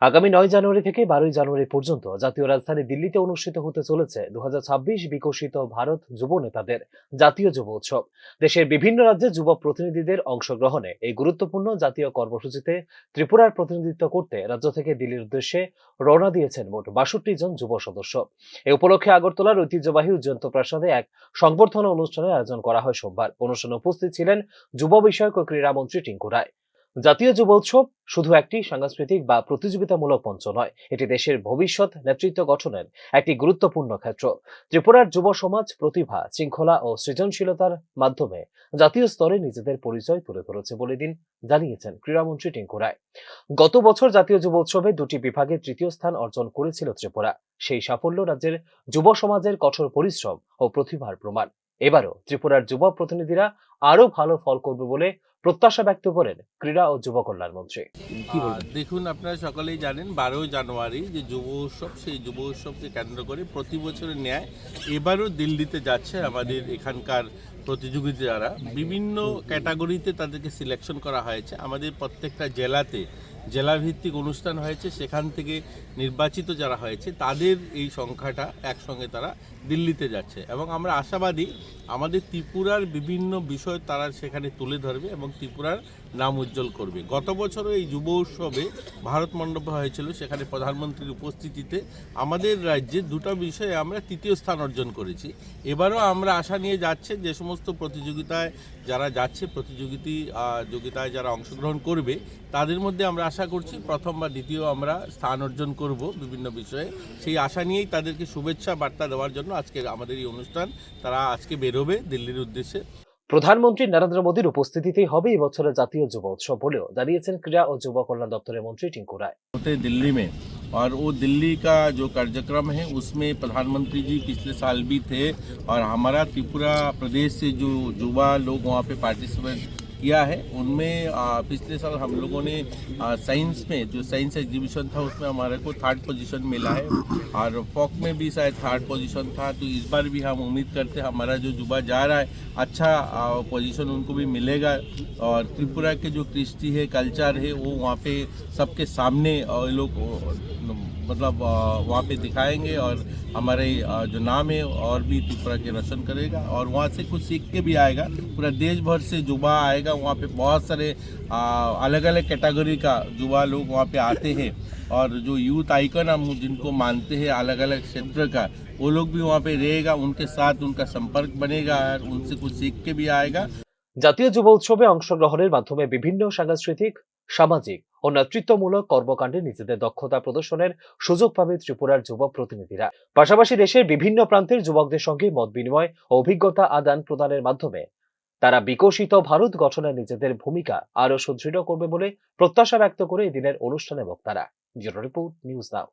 আগামী ৯ জানুয়ারি থেকে ১২ জানুয়ারি পর্যন্ত জাতীয় রাজধানী দিল্লিতে অনুষ্ঠিত হতে চলেছে ২০২৬ বিকশিত ভারত যুব নেতাদের জাতীয় যুব উৎসব। দেশের বিভিন্ন রাজ্যে যুব প্রতিনিধিদের অংশগ্রহণে এই গুরুত্বপূর্ণ জাতীয় কর্মসূচিতে ত্রিপুরার প্রতিনিধিত্ব করতে রাজ্য থেকে দিল্লির উদ্দেশ্যে রওনা দিয়েছেন মোট ৬২ জন যুব সদস্য। এ উপলক্ষে আগরতলার ঐতিহ্যবাহী উজ্জন্ত প্রাসাদে এক সংবর্ধনা অনুষ্ঠানের আয়োজন করা হয় সোমবার। অনুষ্ঠানে উপস্থিত ছিলেন যুব বিষয়ক ও ক্রীড়ামন্ত্রী টিঙ্কু রায়। জাতীয় যুব উৎসব শুধু একটি সাংস্কৃতিক বা প্রতিযোগিতামূলক মঞ্চ নয়, এটি দেশের ভবিষ্যৎ নেতৃত্ব গঠনের একটি গুরুত্বপূর্ণ ক্ষেত্র। ত্রিপুরার যুব সমাজ প্রতিভা, শৃঙ্খলা ও সৃজনশীলতার মাধ্যমে জাতীয় স্তরে নিজেদের পরিচয় তুলে ধরেছে বলে জানিয়েছেন ক্রীড়ামন্ত্রী টিঙ্কু রায়। গত বছর জাতীয় যুব উৎসবে দুটি বিভাগে তৃতীয় স্থান অর্জন করেছিল ত্রিপুরা। সেই সাফল্য রাজ্যের যুব সমাজের কঠোর পরিশ্রম ও প্রতিভার প্রমাণ। এবারও ত্রিপুরার যুব প্রতিনিধিরা আরো ভালো ফল করবে বলে প্রত্যাশা ব্যক্ত করেন ক্রীড়া ও যুব কল্যাণ মন্ত্রী। দেখুন, আপনারা সকলেই জানেন ১২ জানুয়ারি যে যুব উৎসব, সেই যুব উৎসবকে কেন্দ্র করে প্রতি বছরের ন্যায় এবারও দিল্লিতে যাচ্ছে আমাদের এখানকার প্রতিযোগিতা। যারা বিভিন্ন ক্যাটাগরিতে তাদেরকে সিলেকশন করা হয়েছে, আমাদের প্রত্যেকটা জেলাতে জেলাভিত্তিক অনুষ্ঠান হয়েছে, সেখান থেকে নির্বাচিত যারা হয়েছে তাদের এই সংখ্যাটা একসঙ্গে তারা দিল্লিতে যাচ্ছে এবং আমরা আশাবাদী আমাদের ত্রিপুরার বিভিন্ন বিষয় তারা সেখানে তুলে ধরবে এবং ত্রিপুরার নাম উজ্জ্বল করবে। গত বছরও এই যুব উৎসবে ভারত মণ্ডপে হয়েছিল, সেখানে প্রধানমন্ত্রীর উপস্থিতিতে আমাদের রাজ্যে দুটো বিষয়ে আমরা তৃতীয় স্থান অর্জন করেছি। এবারও আমরা আশা নিয়ে যাচ্ছে যে সমস্ত প্রতিযোগিতায় যারা যাচ্ছে, প্রতিযোগিতায় যারা অংশগ্রহণ করবে তাদের মধ্যে আমরা আশা করছি প্রথম বা দ্বিতীয় আমরা স্থান অর্জন করব বিভিন্ন বিষয়ে। সেই আশা নিয়েই তাদেরকে শুভেচ্ছা বার্তা দেওয়ার জন্য আজকে আমাদের এই অনুষ্ঠান। তারা আজকে বেরোবে দিল্লির উদ্দেশ্যে। প্রধানমন্ত্রী নরেন্দ্র মোদীর উপস্থিতিতেই হবে এই বছরের জাতীয় যুব উৎসব বলেও জানিয়েছেন ক্রীড়া ও যুব কল্যাণ দপ্তরের মন্ত্রী টিঙ্কু রায়। दिल्ली में और वो दिल्ली का जो कार्यक्रम है उसमें प्रधानमंत्री जी पिछले साल भी थे और हमारा त्रिपुरा प्रदेश से जो युवा लोग वहाँ पे पार्टिसिपेट किया है उनमें पिछले साल हम लोगों ने साइंस में जो साइंस एग्जीबिशन था उसमें हमारे को 3rd पोजीशन मिला है और फॉक में भी शायद 3rd पोजीशन था। तो इस बार भी हम उम्मीद करते हैं हमारा जो युवा जा रहा है अच्छा पोजीशन उनको भी मिलेगा और त्रिपुरा के जो कृष्टि है, कल्चर है, वो वहाँ पे सबके सामने लोग मतलब वहाँ पे दिखाएंगे और हमारे जो नाम है और भी त्रिपुरा के रोशन करेगा और वहाँ से कुछ सीख के भी आएगा। पूरा देश भर से युवा आएगा, वहाँ पे बहुत सारे अलग अलग कैटेगरी का युवा लोग वहाँ पे आते हैं और जो यूथ आइकन हम जिनको मानते हैं अलग अलग क्षेत्र का, वो लोग भी वहाँ पे रहेगा, उनके साथ उनका संपर्क बनेगा और उनसे कुछ सीख के भी आएगा। জাতীয় যুব উৎসবে অংশগ্রহণের মাধ্যমে বিভিন্ন সাংস্কৃতিক, সামাজিক ও নেতৃত্বমূলক কর্মকাণ্ডে নিজেদের দক্ষতা প্রদর্শনের সুযোগ পাবে ত্রিপুরার যুব প্রতিনিধিরা। পাশাপাশি দেশের বিভিন্ন প্রান্তের যুবকদের সঙ্গে মত বিনিময় ও অভিজ্ঞতা আদান প্রদানের মাধ্যমে তারা বিকশিত ভারত গঠনে নিজেদের ভূমিকা আরও সুদৃঢ় করবে বলে প্রত্যাশা ব্যক্ত করে এদিনের অনুষ্ঠানে বক্তারা। Bureau report, news now.